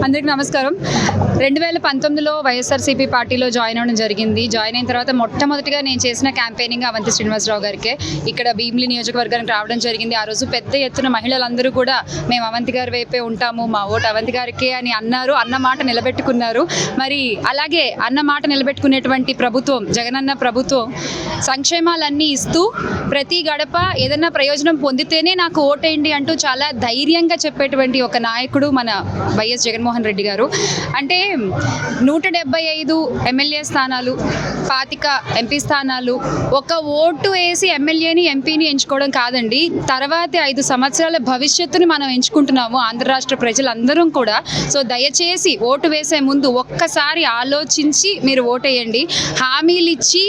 అందరికీ నమస్కారం. 2019లో వైఎస్ఆర్సీపీ పార్టీలో జాయిన్ అవ్వడం జరిగింది. జాయిన్ అయిన తర్వాత మొట్టమొదటిగా నేను చేసిన క్యాంపెయినింగ్ అవంతి శ్రీనివాసరావు గారికి ఇక్కడ భీమిలి నియోజకవర్గానికి రావడం జరిగింది. ఆ రోజు పెద్ద ఎత్తున మహిళలందరూ కూడా మేము అవంతి గారి వైపే ఉంటాము, మా ఓటు అవంతి గారికి అని అన్నారు. అన్న మాట నిలబెట్టుకున్నారు. మరి అలాగే అన్న మాట నిలబెట్టుకునేటువంటి ప్రభుత్వం, జగనన్న ప్రభుత్వం సంక్షేమాలన్నీ ఇస్తూ ప్రతి గడప ఏదన్నా ప్రయోజనం పొందితేనే నాకు ఓటేయండి అంటూ చాలా ధైర్యంగా చెప్పేటువంటి ఒక నాయకుడు మన వైఎస్ జగన్మోహన్ రెడ్డి గారు. అంటే 175 ఎమ్మెల్యే స్థానాలు, 25 ఎంపీ స్థానాలు, ఒక ఓటు వేసి ఎమ్మెల్యేని ఎంపీని ఎంచుకోవడం కాదండి. తర్వాతి 5 సంవత్సరాల భవిష్యత్తుని మనం ఎంచుకుంటున్నాము ఆంధ్ర రాష్ట్ర ప్రజలందరం కూడా. సో దయచేసి ఓటు వేసే ముందు ఒక్కసారి ఆలోచించి మీరు ఓటేయండి. హామీలు ఇచ్చి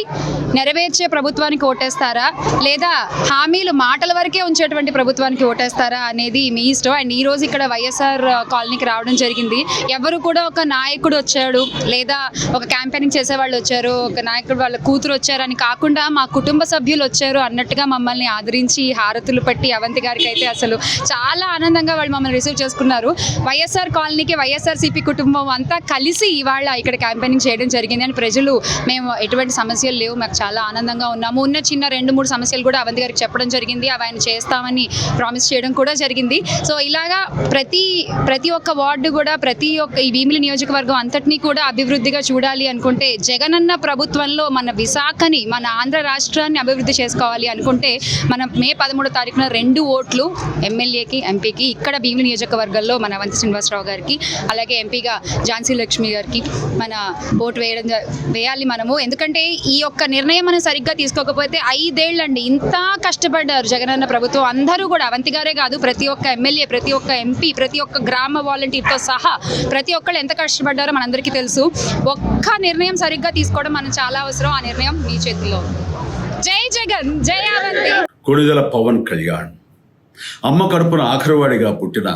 నెరవేర్చే ప్రభుత్వానికి ఓటేస్తారా, లేదా హామీలు మాటల వరకే ఉంచేటువంటి ప్రభుత్వానికి ఓటేస్తారా అనేది మీ ఇష్టం. అండ్ ఈరోజు ఇక్కడ వైఎస్ఆర్ కాలనీకి రావడం జరిగింది. ఎవరు కూడా ఒక నాయకుడు వచ్చాడు, లేదా ఒక క్యాంపెయినింగ్ చేసేవాళ్ళు వచ్చారు, ఒక నాయకుడు వాళ్ళ కూతురు వచ్చారని కాకుండా మా కుటుంబ సభ్యులు వచ్చారు అన్నట్టుగా మమ్మల్ని ఆదరించి హారతులు పట్టి అవంతి గారికి అయితే అసలు చాలా ఆనందంగా వాళ్ళు మమ్మల్ని రిసీవ్ చేసుకున్నారు. వైఎస్ఆర్ కాలనీకి వైఎస్ఆర్సీపీ కుటుంబం అంతా కలిసి ఇవాళ ఇక్కడ క్యాంపెయినింగ్ చేయడం జరిగింది. అని ప్రజలు మేము ఎటువంటి సమస్యలు లేవు, మాకు చాలా ఆనందంగా ఉన్నాము. ఉన్న చిన్న 2-3 సమస్యలు కూడా అవంతి గారికి చెప్పడం జరిగింది. అవి ఆయన చేస్తామని ప్రామిస్ చేయడం కూడా జరిగింది. సో ఇలాగా ప్రతి ఒక్క వార్డు కూడా, ప్రతి ఒక్క ఈ భీమిలి నియోజకవర్గం అంతటినీ కూడా అభివృద్ధిగా చూడాలి అనుకుంటే, జగనన్న ప్రభుత్వంలో మన విశాఖని, మన ఆంధ్ర రాష్ట్రాన్ని అభివృద్ధి చేసుకోవాలి అనుకుంటే మనం మే 13వ తారీఖున 2 ఓట్లు ఎమ్మెల్యేకి, ఎంపీకి ఇక్కడ భీమిలి నియోజకవర్గంలో మన అవంతి శ్రీనివాసరావు గారికి, అలాగే ఎంపీగా ఝాన్సీ లక్ష్మి గారికి మన ఓటు వేయాలి మనము. ఎందుకంటే ఈ యొక్క నిర్ణయం మనం సరిగ్గా తీసుకోకపోతే 5 ఏళ్ళండి ఇంత కష్టపడ్డారు జగనన్న ప్రభుత్వం. అందరూ కూడా అవంతి గారే కాదు, ప్రతి ఒక్క ఎమ్మెల్యే, ప్రతి ఒక్క ఎంపీ, ప్రతి ఒక్క గ్రామ వాలంటీర్తో సహా ప్రతి ఒక్కళ్ళు ఎంత కష్టపడ్డారో మనందరికీ తెలుసు. ఒక్క నిర్ణయం సరిగ్గా తీసుకోవడం మనం చాలా అవసరం. ఆ నిర్ణయం మీ చేతిలో. జై జగన్, జై అవంతి. కొణిదెల పవన్ కళ్యాణ్ అమ్మ కడుపున ఆఖరివాడిగా పుట్టిన,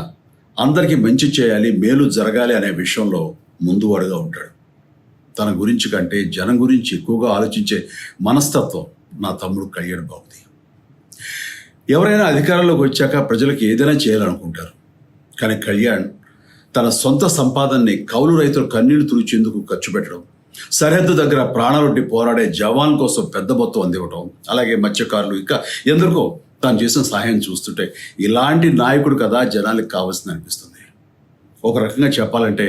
అందరికీ మంచి చేయాలి, మేలు జరగాలి అనే విషయంలో ముందువాడుగా ఉంటాడు. తన గురించి కంటే జనం గురించి ఎక్కువగా ఆలోచించే మనస్తత్వం నా తమ్ముడు కళ్యాణ్ బాబుది. ఎవరైనా అధికారంలోకి వచ్చాక ప్రజలకు ఏదైనా చేయాలనుకుంటారు. కానీ కళ్యాణ్ తన సొంత సంపాదనని కౌలు రైతులు కన్నీళ్లు తుడిచేందుకు ఖర్చు పెట్టడం, సరిహద్దు దగ్గర ప్రాణాలొడ్డి పోరాడే జవాన్ కోసం పెద్ద మొత్తం అందివ్వడం, అలాగే మత్స్యకారులు ఇంకా ఎందరికో తాను చేసిన సహాయం చూస్తుంటే ఇలాంటి నాయకుడు కదా జనాలకు కావాల్సింది అనిపిస్తుంది. ఒక రకంగా చెప్పాలంటే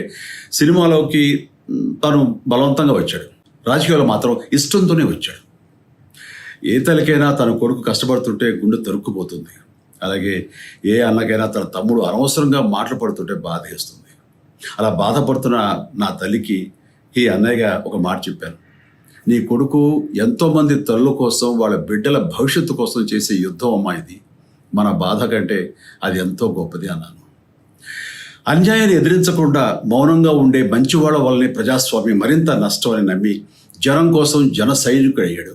సినిమాలోకి తను బలవంతంగా వచ్చాడు, రాజకీయాల్లో మాత్రం ఇష్టంతోనే వచ్చాడు. ఏ తల్లికైనా తన కొడుకు కష్టపడుతుంటే గుండె తరుక్కుపోతుంది. అలాగే ఏ అన్నకైనా తన తమ్ముడు అనవసరంగా మాటలు పడుతుంటే బాధ వేస్తుంది. అలా బాధపడుతున్న నా తల్లికి ఈ అన్నయ్యగా ఒక మాట చెప్పాను. నీ కొడుకు ఎంతోమంది తల్లుల కోసం, వాళ్ళ బిడ్డల భవిష్యత్తు కోసం చేసే యుద్ధం అమ్మా ఇది. మన బాధ కంటే అది ఎంతో గొప్పది అన్నాను. అన్యాయాన్ని ఎదిరించకుండా మౌనంగా ఉండే మంచివాళ్ల వల్లనే ప్రజాస్వామ్యం మరింత నష్టం అని నమ్మి జనం కోసం జన సైనికుడు అయ్యాడు.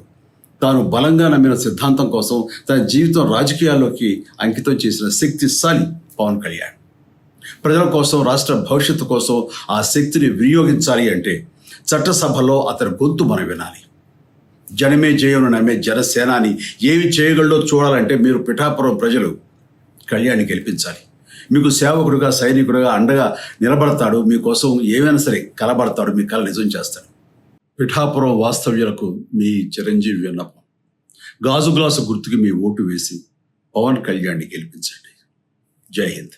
తాను బలంగా నమ్మిన సిద్ధాంతం కోసం తన జీవితం రాజకీయాల్లోకి అంకితం చేసిన శక్తిశాలి పవన్ కళ్యాణ్. ప్రజల కోసం, రాష్ట్ర భవిష్యత్తు కోసం ఆ శక్తిని వినియోగించాలి అంటే చట్టసభలో అతని గొంతు మనం వినాలి. జనమే జయను నమ్మే జనసేనాని ఏమి చేయగలడో చూడాలంటే మీరు పిఠాపురం ప్రజలు కళ్యాణ్ని గెలిపించాలి. మీకు సేవకుడుగా, సైనికుడుగా అండగా నిలబడతాడు. మీకోసం ఏమైనా సరే కలబడతాడు, మీ కళ నిజం చేస్తాడు. పిఠాపురం వాస్తవ్యులకు మీ చిరంజీవి విన్నపం, గాజు గ్లాసు గుర్తుకి మీ ఓటు వేసి పవన్ కళ్యాణ్ని గెలిపించండి. జై హింద్.